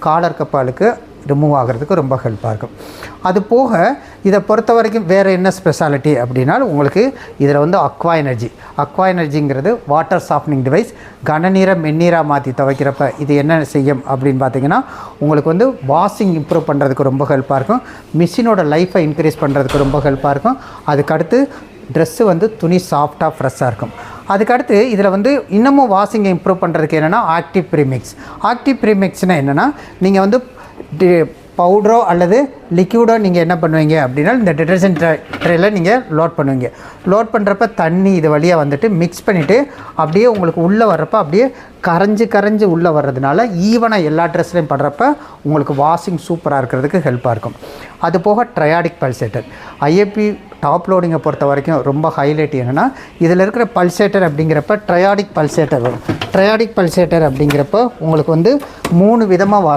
Collar கப்பாலுக்கு remove ஆகிறதுக்கு ரொம்ப ஹெல்ப்பாக இருக்கும். அது போக இதை பொறுத்த வரைக்கும் வேறு என்ன ஸ்பெஷாலிட்டி அப்படின்னா உங்களுக்கு இதில் வந்து அக்வா எனர்ஜிங்கிறது வாட்டர் சாஃப்ட்னிங் டிவைஸ். கனநீரை மென்னீராக மாற்றி துவைக்கிறப்ப இது என்ன செய்யும் அப்படின்னு பார்த்தீங்கன்னா உங்களுக்கு வந்து வாஷிங் இம்ப்ரூவ் பண்ணுறதுக்கு ரொம்ப ஹெல்ப்பாக இருக்கும். மிஷினோட லைஃப்பை இன்க்ரீஸ் பண்ணுறதுக்கு ரொம்ப ஹெல்ப்பாக இருக்கும். அதுக்கடுத்து ட்ரெஸ்ஸு வந்து துணி சாஃப்டாக ஃப்ரெஷ்ஷாக இருக்கும். அதுக்கடுத்து இதில் வந்து இன்னமும் வாஷிங்கை இம்ப்ரூவ் பண்ணுறதுக்கு என்னென்னா ஆக்டிவ் ப்ரீமிக்ஸ்னால் என்னென்னா நீங்கள் வந்து பவுடரோ அல்லது லிக்யூடோ நீங்கள் என்ன பண்ணுவீங்க அப்படின்னா இந்த டிட்டர்ஜென்ட் ட்ரேயில் நீங்கள் லோட் பண்ணுறப்ப தண்ணி இது வழியாக வந்துட்டு மிக்ஸ் பண்ணிவிட்டு அப்படியே உங்களுக்கு உள்ளே வர்றப்போ அப்படியே கரைஞ்சி உள்ளே வர்றதுனால ஈவனாக எல்லா ட்ரெஸ்லையும் படுறப்ப உங்களுக்கு வாஷிங் சூப்பராக இருக்கிறதுக்கு ஹெல்ப்பாக இருக்கும். அது போக ட்ரையாடிக் பல்சேட்டர் ஐஎஃப்பி டாப் லோடிங்கை பொறுத்த வரைக்கும் ரொம்ப ஹைலைட் என்னென்னா இதில் இருக்கிற பல்சேட்டர் அப்படிங்கிறப்ப ட்ரையாடிக் பல்சேட்டர் வரும். ட்ரையாடிக் பல்சேட்டர் அப்படிங்கிறப்ப உங்களுக்கு வந்து 3 விதமாக வாஷ்